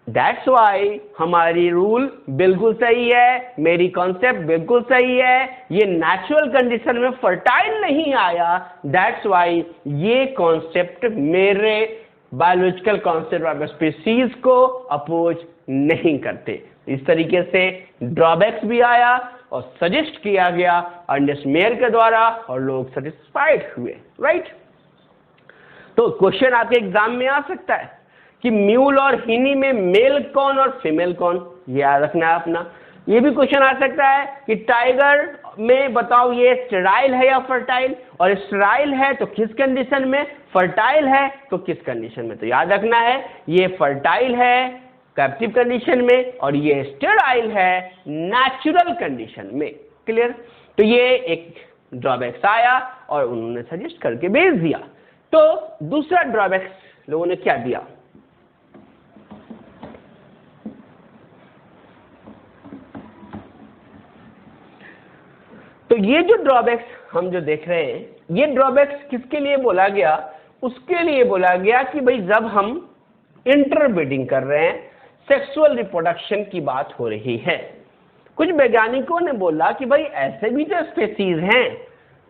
दैट्स वाई हमारी रूल बिल्कुल सही है, मेरी कॉन्सेप्ट बिल्कुल सही है, ये नेचुरल कंडीशन में फर्टाइल नहीं आया। दैट्स वाई ये कॉन्सेप्ट मेरे बायोलॉजिकल कॉन्सेप्ट ऑफ स्पीसीज को अपोज नहीं करते। इस तरीके से ड्रॉबैक्स भी आया और सजेस्ट किया गया अर्नेस्ट मेयर के द्वारा, और लोग सेटिस्फाइड हुए। राइट? तो क्वेश्चन आपके एग्जाम में आ सकता है कि म्यूल और हिनी में मेल कौन और फीमेल कौन, ये याद रखना है अपना। ये भी क्वेश्चन आ सकता है कि टाइगर में बताओ ये स्टेराइल है या फर्टाइल, और स्टेराइल है तो किस कंडीशन में, फर्टाइल है तो किस कंडीशन में। तो याद रखना है ये फर्टाइल है कैप्टिव कंडीशन में, और ये स्टेराइल है नेचुरल कंडीशन में। क्लियर? तो ये एक ड्रॉबैक्स आया और उन्होंने सजेस्ट करके भेज दिया। तो दूसरा ड्रॉबैक्स लोगों ने क्या दिया, तो ये जो ड्रॉबैक्स हम जो देख रहे हैं, ये ड्रॉबैक्स किसके लिए बोला गया, उसके लिए बोला गया कि भाई जब हम इंटरब्रीडिंग कर रहे हैं, सेक्सुअल रिप्रोडक्शन की बात हो रही है, कुछ वैज्ञानिकों ने बोला कि भाई ऐसे भी तो स्पीसीज हैं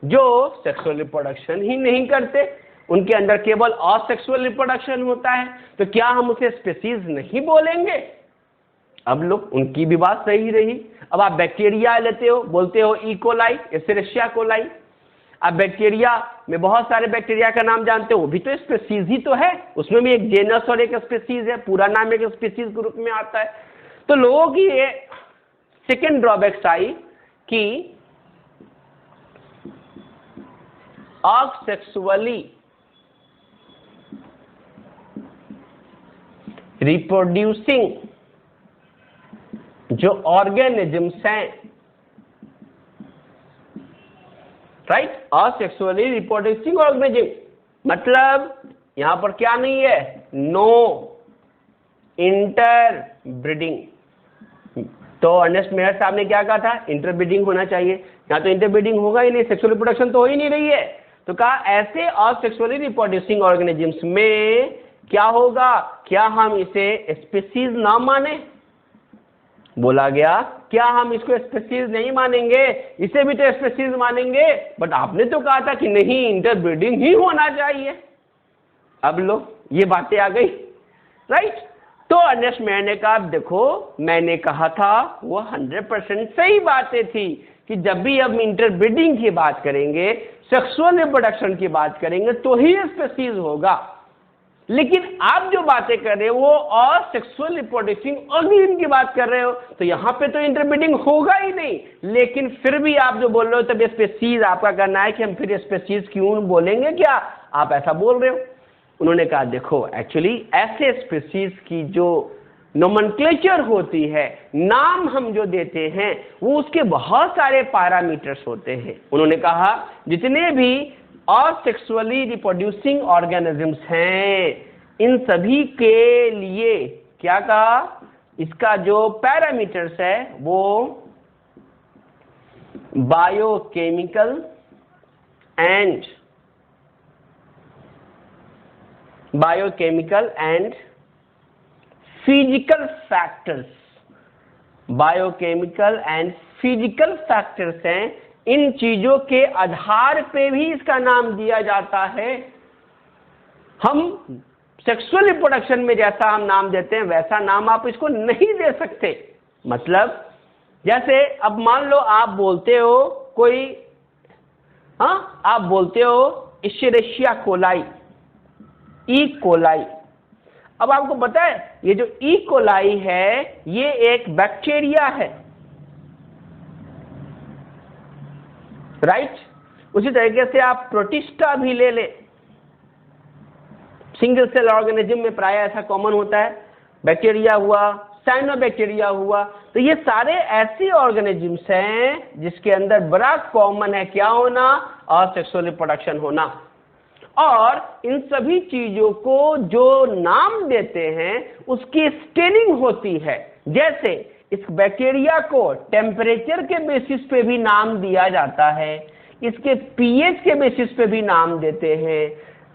जो सेक्सुअल रिप्रोडक्शन ही नहीं करते, उनके अंदर केवल असेक्सुअल रिप्रोडक्शन होता है, तो क्या हम उसे स्पीसीज नहीं बोलेंगे। अब लोग उनकी भी बात सही रही। अब आप बैक्टीरिया लेते हो, बोलते हो ई कोलाई, एस्चेरिशिया कोलाई। अब बैक्टीरिया में बहुत सारे बैक्टीरिया का नाम जानते हो, वो भी तो स्पीसीज ही तो है, उसमें भी एक जेनस और एक स्पीसीज है, पूरा नाम एक स्पीसीज ग्रुप में आता है। तो लोगों की ये सेकेंड ड्रॉबैक्स आई कि असेक्सुअली रिप्रोड्यूसिंग जो ऑर्गेनिजम्स हैं, राइट, असेक्सुअली रिप्रोड्यूसिंग ऑर्गेनिज्म, मतलब यहां पर क्या नहीं है, नो इंटर ब्रीडिंग, तो अर्नेस्ट मेयर साहब ने क्या कहा था, इंटरब्रीडिंग होना चाहिए। यहाँ तो इंटरब्रीडिंग होगा ही नहीं, सेक्सुअल रिप्रोडक्शन तो हो ही नहीं रही है। तो कहा ऐसे असेक्सुअली रिप्रोड्यूसिंग ऑर्गेनिजम्स में क्या होगा, क्या हम इसे स्पीसीज ना माने? बोला गया क्या हम इसको स्पीसीज नहीं मानेंगे, इसे भी तो स्पीसीज मानेंगे, बट आपने तो कहा था कि नहीं, इंटरब्रीडिंग ही होना चाहिए। अब लो ये बातें आ गई, राइट। तो अर्नेस्ट मेयर ने कहा देखो मैंने कहा था वो 100% सही बातें थी कि जब भी हम इंटरब्रीडिंग की बात करेंगे, सेक्सुअल रिप्रोडक्शन की बात करेंगे तो ही स्पीसीज होगा। लेकिन आप जो बातें कर रहे हो वो और सेक्सुअल रिप्रोडक्टिंग ऑर्गेनिज्म की बात कर रहे हो, तो यहां पे तो इंटरब्रीडिंग होगा ही नहीं। लेकिन फिर भी आप जो बोल रहे हो तब स्पीसीज आपका कहना है कि हम फिर स्पीसीज क्यों बोलेंगे, क्या आप ऐसा बोल रहे हो? उन्होंने कहा देखो एक्चुअली ऐसे स्पीसीज की जो नोमेनक्लेचर होती है, नाम हम जो देते हैं, वो उसके बहुत सारे पैरामीटर्स होते हैं। उन्होंने कहा जितने भी असेक्सुअली रिप्रोड्यूसिंग ऑर्गेनिजम्स हैं, इन सभी के लिए क्या कहा, इसका जो पैरामीटर्स है वो biochemical and physical factors, biochemical and physical factors हैं। इन चीजों के आधार पे भी इसका नाम दिया जाता है। हम सेक्सुअल रिप्रोडक्शन में जैसा हम नाम देते हैं वैसा नाम आप इसको नहीं दे सकते। मतलब जैसे अब मान लो आप बोलते हो कोई, आप बोलते हो इशेरिशिया कोलाई, ई कोलाई। अब आपको पता है ये जो ई कोलाई है ये एक बैक्टीरिया है, राइट। उसी तरीके से आप प्रोटिस्टा भी ले ले, सिंगल सेल ऑर्गेनिज्म में प्राय ऐसा कॉमन होता है, बैक्टीरिया हुआ, साइनोबैक्टीरिया हुआ। तो ये सारे ऐसे ऑर्गेनिजम्स हैं जिसके अंदर बड़ा कॉमन है क्या होना, असेक्सुअल रिप्रोडक्शन होना। और इन सभी चीजों को जो नाम देते हैं उसकी स्टेनिंग होती है। जैसे इस बैक्टीरिया को टेम्परेचर के बेसिस पे भी नाम दिया जाता है, इसके पीएच के बेसिस पे भी नाम देते हैं,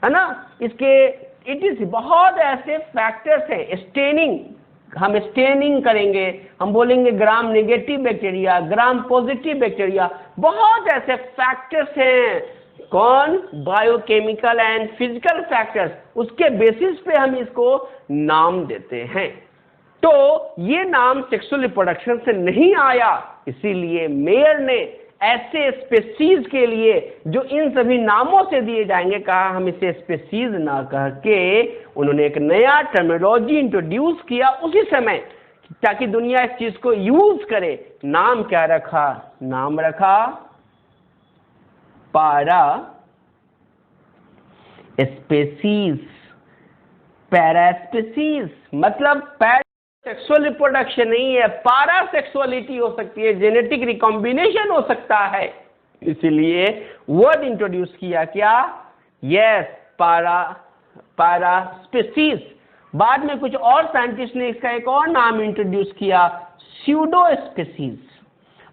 है ना। इसके इट इज बहुत ऐसे फैक्टर्स हैं। स्टेनिंग, हम स्टेनिंग करेंगे, हम बोलेंगे gram negative bacteria, gram positive bacteria, बहुत ऐसे फैक्टर्स हैं। कौन, बायोकेमिकल एंड फिजिकल फैक्टर्स, उसके बेसिस पे हम इसको नाम देते हैं। तो ये नाम सेक्सुअल रिप्रोडक्शन से नहीं आया, इसीलिए मेयर ने ऐसे स्पीसीज के लिए जो इन सभी नामों से दिए जाएंगे कहा हम इसे स्पीसीज ना कह के उन्होंने एक नया टर्मिनोलॉजी इंट्रोड्यूस किया उसी समय, ताकि दुनिया इस चीज को यूज करे। नाम क्या रखा, नाम रखा पारा स्पीसीज, पैरास्पीसीज। मतलब सेक्सुअल रिप्रोडक्शन नहीं है, पारासेक्सुअलिटी हो सकती है, जेनेटिक रिकॉम्बिनेशन हो सकता है। इसलिए वर्ड इंट्रोड्यूस किया क्या, यस, पारास्पीसीज। बाद में कुछ और साइंटिस्ट ने इसका एक और नाम इंट्रोड्यूस किया, स्यूडोस्पीसीज।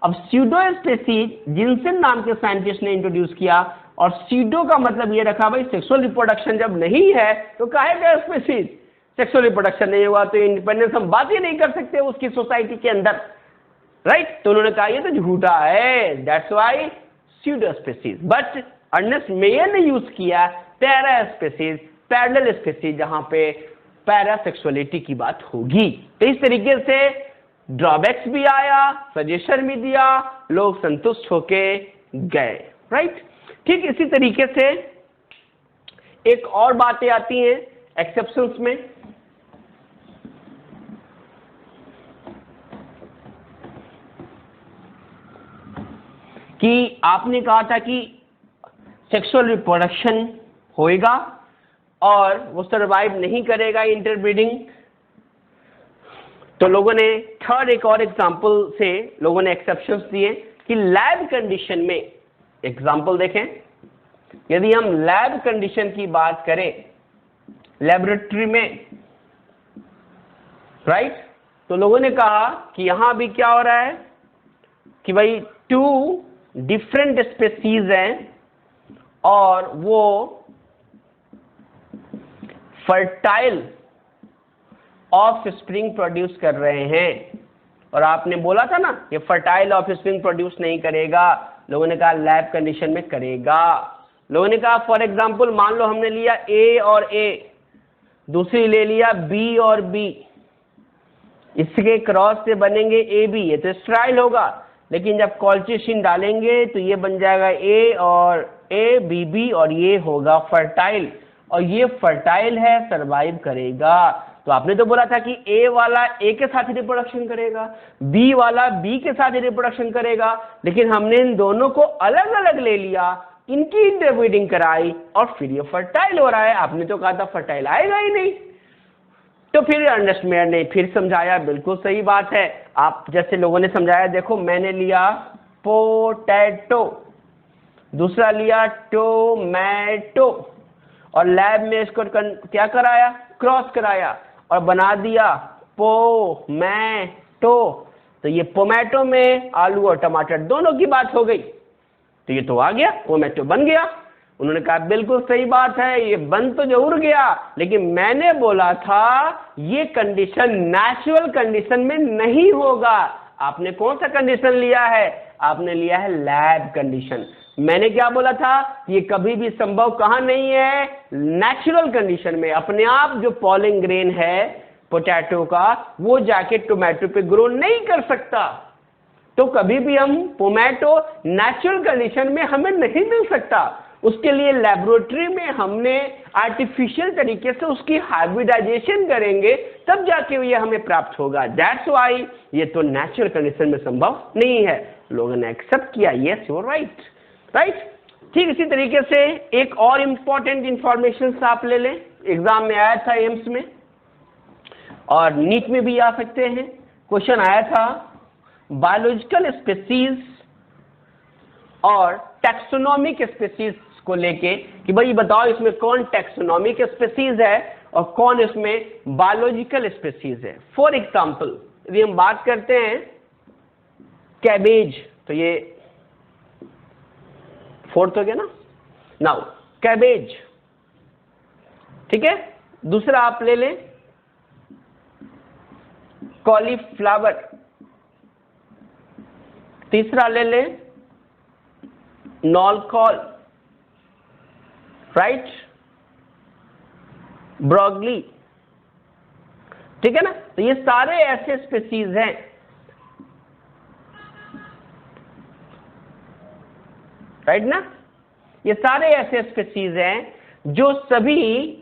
अब स्यूडोस्पीसीज जिनसे नाम के साइंटिस्ट ने इंट्रोड्यूस किया, और स्यूडो का मतलब ये रखा भाई सेक्सुअल रिप्रोडक्शन जब नहीं है तो काहे का स्पीसीज, सेक्सुअल रिप्रोडक्शन नहीं हुआ तो इंडिपेंडेंस हम बात ही नहीं कर सकते उसकी सोसाइटी के अंदर, राइट। तो उन्होंने कहा ये तो झूठा है, that's why pseudospecies. But Ernest Mayr ने यूज किया पैरास्पीसीज, पैरेलल स्पीसीज, जहां पे पैरासेक्सुअलिटी की बात होगी। तो इस तरीके से ड्रॉबैक्स भी आया, सजेशन भी दिया, लोग संतुष्ट होके गए, राइट। ठीक इसी तरीके से एक और बातें आती हैं एक्सेप्शंस में। कि आपने कहा था कि सेक्सुअल रिप्रोडक्शन होएगा और वो सरवाइव नहीं करेगा इंटरब्रीडिंग। तो लोगों ने थर्ड एक और एग्जांपल से लोगों ने एक्सेप्शंस दिए कि लैब कंडीशन में, एग्जांपल देखें, यदि हम लैब कंडीशन की बात करें, लेबोरेटरी में, राइट, तो लोगों ने कहा कि यहां भी क्या हो रहा है कि भाई 2 डिफरेंट स्पेसीज हैं और वो फर्टाइल ऑफ स्प्रिंग प्रोड्यूस कर रहे हैं। और आपने बोला था ना ये फर्टाइल ऑफ स्प्रिंग प्रोड्यूस नहीं करेगा, लोगों ने कहा लैब कंडीशन में करेगा। लोगों ने कहा फॉर एग्जांपल मान लो हमने लिया ए और ए, दूसरी ले लिया बी और बी, इसके क्रॉस से बनेंगे ए बी, ये तो स्टेराइल होगा, लेकिन जब कॉल्चिसिन डालेंगे तो ये बन जाएगा ए और ए बी बी और ये होगा फर्टाइल, और ये फर्टाइल है, सरवाइव करेगा। तो आपने तो बोला था कि ए वाला ए के साथ रिप्रोडक्शन करेगा, बी वाला बी के साथ रिप्रोडक्शन करेगा, लेकिन हमने इन दोनों को अलग अलग ले लिया, इनकी इंटरब्रीडिंग कराई और फिर ये फर्टाइल हो रहा है। आपने तो कहा था फर्टाइल आएगा ही नहीं। तो फिर अंडरस्टैंड ने फिर समझाया, बिल्कुल सही बात है। आप जैसे लोगों ने समझाया, देखो मैंने लिया पोटैटो, दूसरा लिया टोमेटो, और लैब में इसको क्या कराया, क्रॉस कराया और बना दिया पोमैटो। तो ये पोमैटो में आलू और टमाटर दोनों की बात हो गई, तो ये तो आ गया, पोमैटो बन गया। उन्होंने कहा बिल्कुल सही बात है, ये बन तो जरूर गया, लेकिन मैंने बोला था ये कंडीशन नेचुरल कंडीशन में नहीं होगा। आपने कौन सा कंडीशन लिया है, आपने लिया है लैब कंडीशन। मैंने क्या बोला था, ये कभी भी संभव कहां नहीं है, नेचुरल कंडीशन में। अपने आप जो पॉलन ग्रेन है पोटैटो का वो जाके टोमेटो पे ग्रो नहीं कर सकता। तो कभी भी हम टोमेटो नेचुरल कंडीशन में हमें नहीं मिल सकता, उसके लिए लेबोरेटरी में हमने आर्टिफिशियल तरीके से उसकी हाइब्रिडाइजेशन करेंगे, तब जाके ये हमें प्राप्त होगा। दैट्स व्हाई ये तो नेचुरल कंडीशन में संभव नहीं है। लोगों ने एक्सेप्ट किया, yes you are right, right. ठीक इसी तरीके से एक और इंपॉर्टेंट इंफॉर्मेशन आप ले लें, एग्जाम में आया था एम्स में और नीट में भी आ सकते हैं। क्वेश्चन आया था बायोलॉजिकल स्पीसीज और टैक्सोनॉमिक स्पीसीज को लेके कि भाई बताओ इसमें कौन टैक्सोनॉमिक स्पीसीज है और कौन इसमें बायोलॉजिकल स्पीसीज है। फॉर एग्जांपल यदि हम बात करते हैं कैबेज, तो ये फोर्थ हो गया ना, नाउ कैबेज, ठीक है। दूसरा आप ले लें कॉलीफ्लावर, तीसरा ले लें नॉलकॉल, राइट, ब्रोकली, ठीक है ना। तो ये सारे ऐसे स्पीसीज हैं, राइट ना, ये सारे ऐसे स्पीसीज हैं जो सभी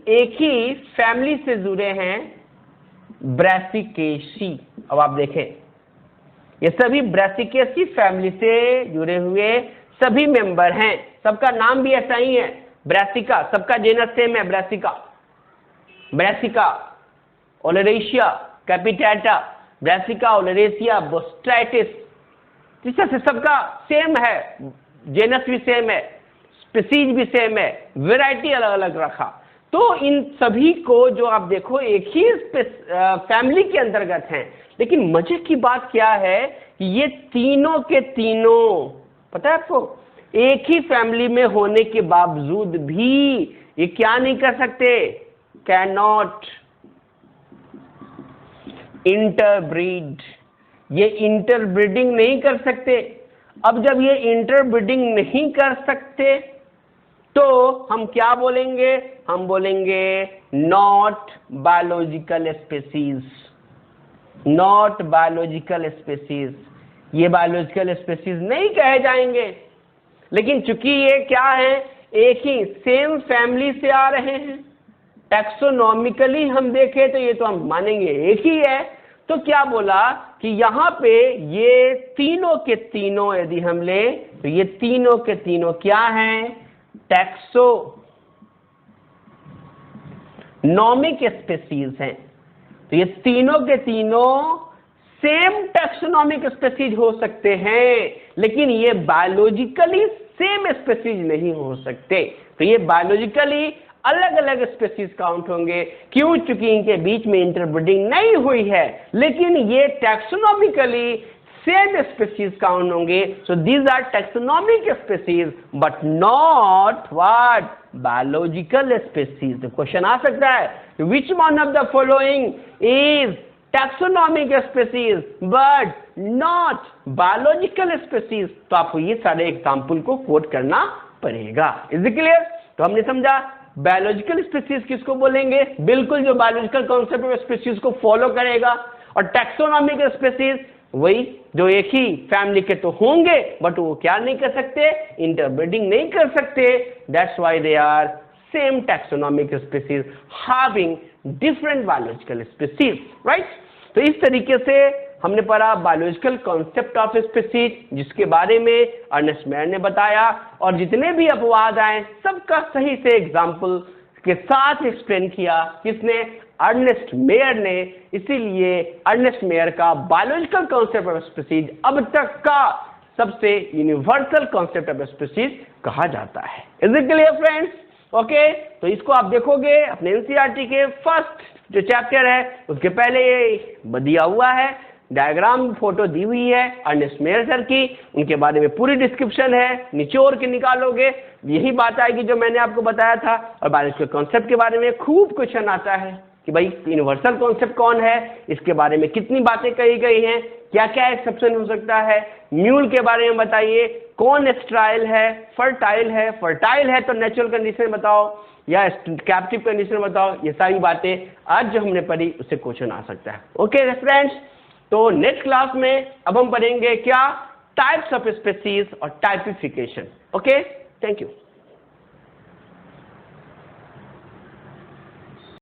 एक ही फैमिली से जुड़े हैं, ब्रैसिकेसी। अब आप देखें ये सभी ब्रैसिकेसी फैमिली से जुड़े हुए सभी मेंबर हैं, सबका नाम भी ऐसा ही है ब्रैसिका, सबका जेनस सेम है Brassica, Brassica oleracea capitata, Brassica oleracea botrytis, इस तरह से सबका सेम है, जेनस भी सेम है, स्पीसीज भी सेम है, वैरायटी अलग अलग रखा। तो इन सभी को जो आप देखो एक ही फैमिली के अंतर्गत हैं, लेकिन मजे की बात क्या है कि ये तीनों के तीनों, पता है आपको, एक ही फैमिली में होने के बावजूद भी ये क्या नहीं कर सकते, कैन नॉट इंटरब्रीड, ये इंटरब्रीडिंग नहीं कर सकते। अब जब ये इंटरब्रीडिंग नहीं कर सकते तो हम क्या बोलेंगे, हम बोलेंगे not biological species, not biological species, ये बायोलॉजिकल स्पीसीज नहीं कहे जाएंगे। लेकिन चूंकि ये क्या है, एक ही सेम फैमिली से आ रहे हैं, टैक्सोनॉमिकली हम देखें तो ये तो हम मानेंगे एक ही है। तो क्या बोला कि यहां पे ये तीनों के तीनों यदि हम ले तो ये तीनों के तीनों क्या हैं, टैक्सोनॉमिक स्पीसीज हैं। तो ये तीनों के तीनों सेम टैक्सोनॉमिक स्पीसीज हो सकते हैं, लेकिन ये बायोलॉजिकली सेम स्पीसीज नहीं हो सकते। तो ये बायोलॉजिकली अलग अलग स्पीसीज काउंट होंगे। क्यों? चूंकि इनके बीच में इंटरब्रीडिंग नहीं हुई है, लेकिन ये टैक्सोनॉमिकली सेम स्पीसीज काउंट होंगे। So these are taxonomic species but not what? Biological species. Question आ सकता है, which one of the following is taxonomic species but not biological species? तो आपको ये सारे एग्जाम्पल को कोट करना पड़ेगा। Is it clear? तो हमने समझा बायोलॉजिकल स्पीसीज किसको बोलेंगे? बिल्कुल जो बायोलॉजिकल कॉन्सेप्ट ऑफ स्पीसीज को फॉलो करेगा। और टैक्सोनॉमिक स्पीसीज वही जो एक ही फैमिली के तो होंगे बट वो क्या नहीं कर सकते? इंटरब्रीडिंग नहीं कर सकते। That's why they are same taxonomic species having different biological species, right? तो इस तरीके से हमने पढ़ा बायोलॉजिकल कॉन्सेप्ट ऑफ स्पीसीज, जिसके बारे में अर्नेस्ट मेयर ने बताया, और जितने भी अपवाद आए सबका सही से एग्जाम्पल के साथ एक्सप्लेन किया। किसने? अर्नेस्ट मेयर ने। इसीलिए अर्नेस्ट मेयर का बायोलॉजिकल कॉन्सेप्ट ऑफ स्पीसीज अब तक का सबसे यूनिवर्सल कॉन्सेप्ट ऑफ स्पीसीज कहा जाता है। Is it clear friends? Okay, तो इसको आप देखोगे अपने एनसीईआरटी के फर्स्ट जो चैप्टर है उसके पहले ये दिया हुआ है, डायग्राम फोटो दी हुई है अर्नेस्ट मेयर सर की, उनके बारे में पूरी डिस्क्रिप्शन है, निचोड़ के निकालोगे यही बात आएगी जो मैंने आपको बताया था। और बायोलॉजिकल कॉन्सेप्ट के बारे में खूब क्वेश्चन आता है कि भाई यूनिवर्सल कॉन्सेप्ट कौन है, इसके बारे में कितनी बातें कही गई हैं, क्या क्या एक्सेप्शन हो सकता है, म्यूल के बारे में बताइए, कौन स्ट्राइल है, फर्टाइल है तो नेचुरल कंडीशन बताओ या कैप्टिव कंडीशन बताओ। ये सारी बातें आज जो हमने पढ़ी उससे क्वेश्चन आ सकता है। ओके फ्रेंड्स, तो नेक्स्ट क्लास में अब हम पढ़ेंगे क्या? टाइप्स ऑफ स्पीसीज और टाइपिफिकेशन। Okay, thank you.